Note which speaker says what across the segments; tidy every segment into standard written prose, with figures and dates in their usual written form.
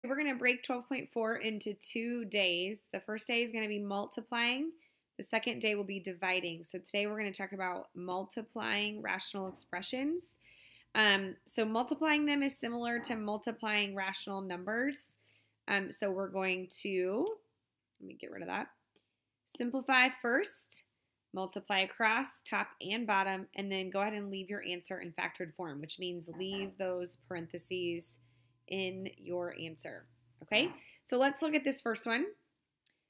Speaker 1: We're going to break 12.4 into 2 days. The first day is going to be multiplying. The second day will be dividing. So today we're going to talk about multiplying rational expressions. So multiplying them is similar to multiplying rational numbers. So we're going to, let me get rid of that. Simplify first, multiply across top and bottom, and then go ahead and leave your answer in factored form, which means leave those parentheses in your answer. Okay, so let's look at this first one.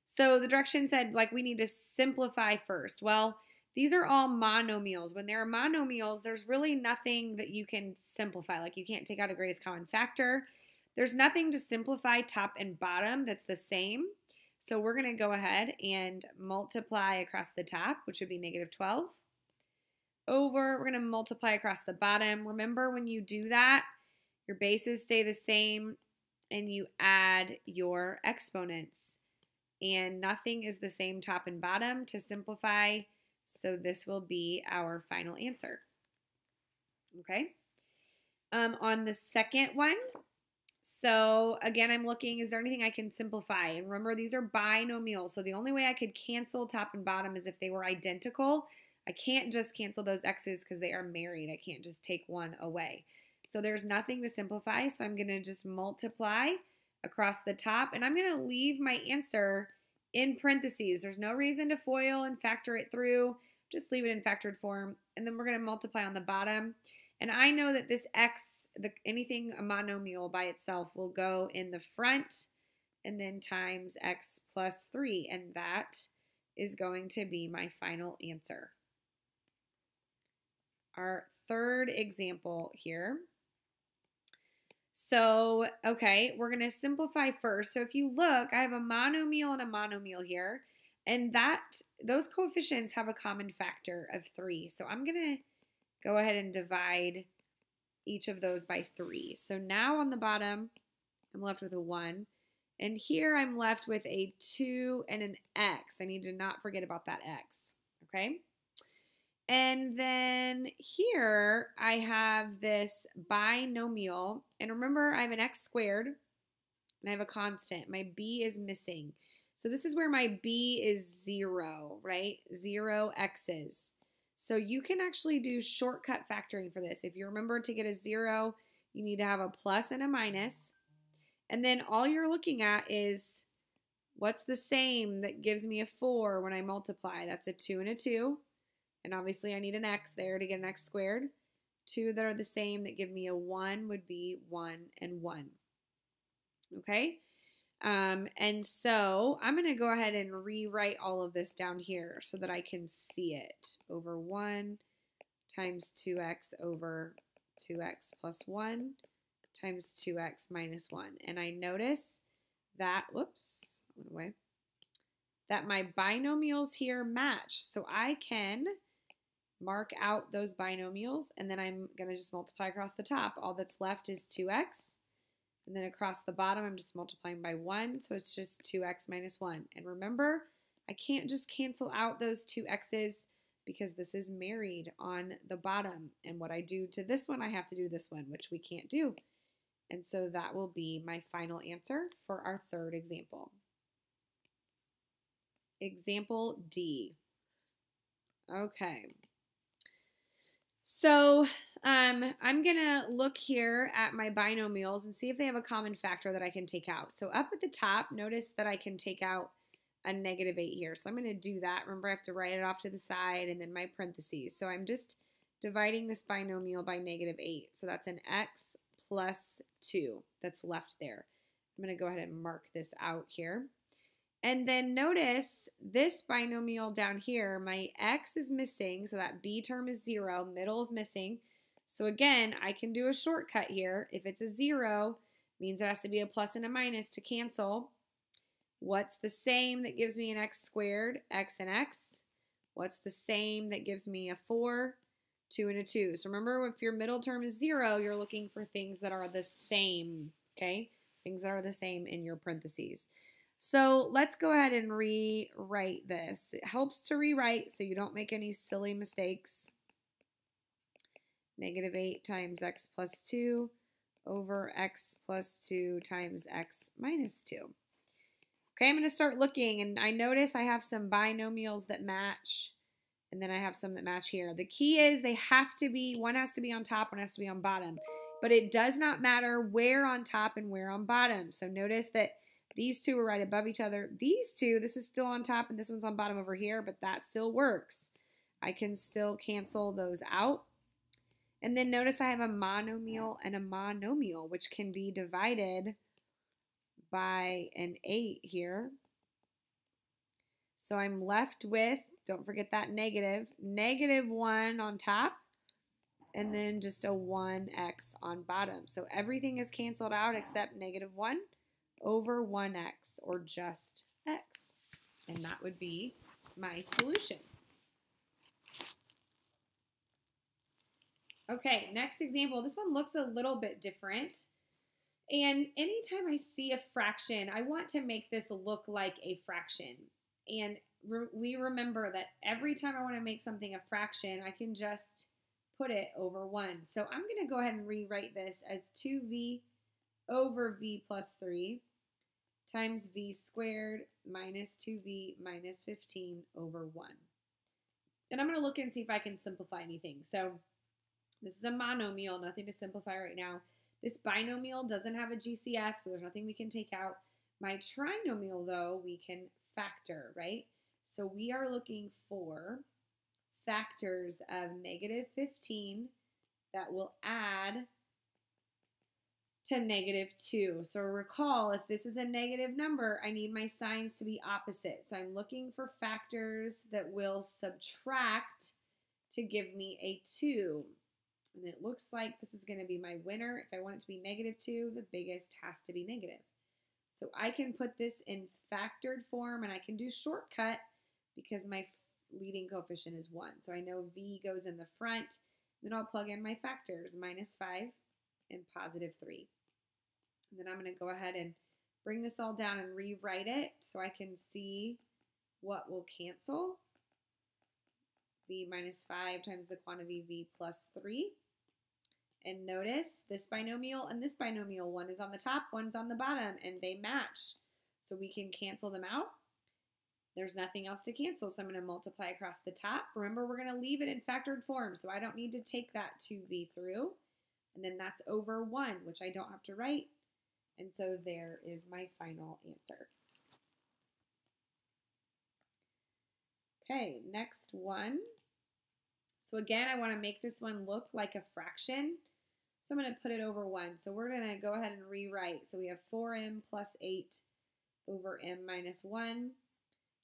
Speaker 1: So the direction said we need to simplify first. Well, these are all monomials. When there are monomials, there's really nothing that you can simplify. You can't take out a greatest common factor. There's nothing to simplify top and bottom that's the same. So we're going to go ahead and multiply across the top, which would be -12, over, we're going to multiply across the bottom. Remember, when you do that, your bases stay the same and you add your exponents. And nothing is the same top and bottom to simplify, so this will be our final answer. Okay. On the second one, so again, I'm looking, is there anything I can simplify? And remember, these are binomials, so the only way I could cancel top and bottom is if they were identical. I can't just cancel those x's because they are married. I can't just take one away. So there's nothing to simplify, so I'm going to just multiply across the top, and I'm going to leave my answer in parentheses. There's no reason to FOIL and factor it through. Just leave it in factored form, and then we're going to multiply on the bottom. And I know that this x, anything a monomial by itself, will go in the front and then times x plus 3, and that is going to be my final answer. Our third example here. So, okay, we're going to simplify first. So if you look, I have a monomial and a monomial here, and those coefficients have a common factor of 3. So I'm going to go ahead and divide each of those by 3. So now on the bottom, I'm left with a 1. And here I'm left with a 2 and an x. I need to not forget about that x. Okay? And then here I have this binomial. And remember, I have an x squared and I have a constant. My b is missing. So this is where my b is 0, right? 0 x's. So you can actually do shortcut factoring for this. If you remember, to get a 0, you need to have a plus and a minus. And then all you're looking at is what's the same that gives me a 4 when I multiply. That's a 2 and a 2. And obviously I need an x there to get an x squared. 2 that are the same that give me a 1 would be 1 and 1. Okay? And so I'm going to go ahead and rewrite all of this down here so that I can see it. Over 1 times 2x over 2x plus 1 times 2x minus 1. And I notice that, whoops, went away, that my binomials here match. So I can mark out those binomials, and then I'm going to just multiply across the top. All that's left is 2x. And then across the bottom, I'm just multiplying by 1, so it's just 2x minus 1. And remember, I can't just cancel out those 2 x's because this is married on the bottom. And what I do to this one, I have to do this one, which we can't do. And so that will be my final answer for our third example. Example D. Okay. So I'm going to look here at my binomials and see if they have a common factor that I can take out. So up at the top, notice that I can take out a -8 here. So I'm going to do that. Remember, I have to write it off to the side and then my parentheses. So I'm just dividing this binomial by -8. So that's an x plus 2 that's left there. I'm going to go ahead and mark this out here. And then notice this binomial down here, my x is missing, so that b term is 0, middle is missing. So again, I can do a shortcut here. If it's a 0, means there has to be a plus and a minus to cancel. What's the same that gives me an x squared? X and x. What's the same that gives me a 4? 2 and a 2. So remember, if your middle term is 0, you're looking for things that are the same, okay? Things that are the same in your parentheses. So let's go ahead and rewrite this. It helps to rewrite so you don't make any silly mistakes. -8 times x plus 2 over x plus 2 times x minus 2. Okay, I'm going to start looking, and I notice I have some binomials that match, and then I have some that match here. The key is they have to be, one has to be on top, one has to be on bottom, but it does not matter where on top and where on bottom. So notice that these two are right above each other. These two, this is still on top and this one's on bottom over here, but that still works. I can still cancel those out. And then notice I have a monomial and a monomial, which can be divided by an 8 here. So I'm left with, don't forget that negative, -1 on top, and then just a 1x on bottom. So everything is canceled out except -1 over 1x, or just x. And that would be my solution. Okay, next example. This one looks a little bit different. And anytime I see a fraction, I want to make this look like a fraction. And we remember that every time I want to make something a fraction, I can just put it over 1. So I'm going to go ahead and rewrite this as 2v over v plus 3 times v squared minus 2v minus 15 over 1. And I'm going to look and see if I can simplify anything. So this is a monomial, nothing to simplify right now. This binomial doesn't have a GCF, so there's nothing we can take out. My trinomial, though, we can factor, right? So we are looking for factors of -15 that will add to -2. So recall, if this is a negative number, I need my signs to be opposite. So I'm looking for factors that will subtract to give me a 2. And it looks like this is going to be my winner. If I want it to be -2, the biggest has to be negative. So I can put this in factored form, and I can do shortcut because my leading coefficient is 1. So I know v goes in the front. Then I'll plug in my factors, -5 and +3. And then I'm going to go ahead and bring this all down and rewrite it so I can see what will cancel. V minus 5 times the quantity v plus 3. And notice this binomial and this binomial, one is on the top, one's on the bottom, and they match. So we can cancel them out. There's nothing else to cancel, so I'm going to multiply across the top. Remember, we're going to leave it in factored form, so I don't need to take that 2v through. And then that's over 1, which I don't have to write. And so there is my final answer. Okay, next one. So again, I want to make this one look like a fraction. So I'm going to put it over 1. So we're going to go ahead and rewrite. So we have 4m plus 8 over m minus 1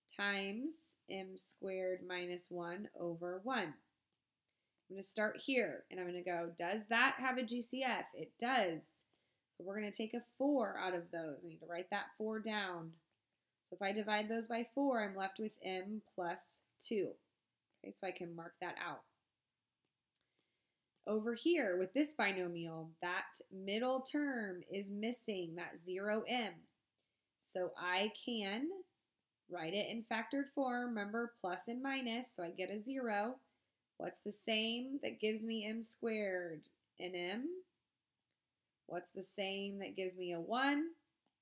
Speaker 1: times m squared minus 1 over 1. I'm going to start here, and I'm going to go, does that have a GCF? It does. So we're going to take a 4 out of those. I need to write that 4 down. So if I divide those by 4, I'm left with m plus 2. Okay, so I can mark that out. Over here with this binomial, that middle term is missing, that 0m. So I can write it in factored form. Remember, plus and minus, so I get a 0. What's the same that gives me m squared? An m. What's the same that gives me a 1?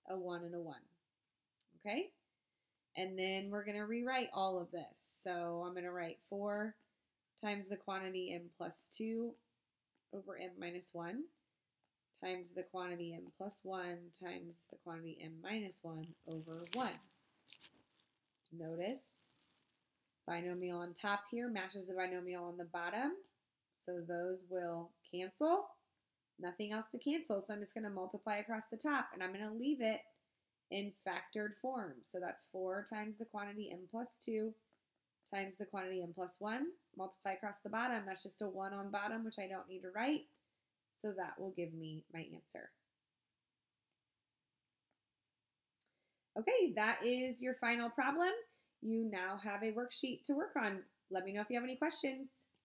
Speaker 1: A 1 and a 1. Okay? And then we're going to rewrite all of this. So I'm going to write 4 times the quantity m plus 2 over m minus 1 times the quantity m plus 1 times the quantity m minus 1 over 1. Notice binomial on top here matches the binomial on the bottom. So those will cancel. Nothing else to cancel. So I'm just going to multiply across the top, and I'm going to leave it in factored form. So that's 4 times the quantity m plus 2 times the quantity m plus 1. Multiply across the bottom. That's just a 1 on bottom, which I don't need to write. So that will give me my answer. Okay, that is your final problem. You now have a worksheet to work on. Let me know if you have any questions.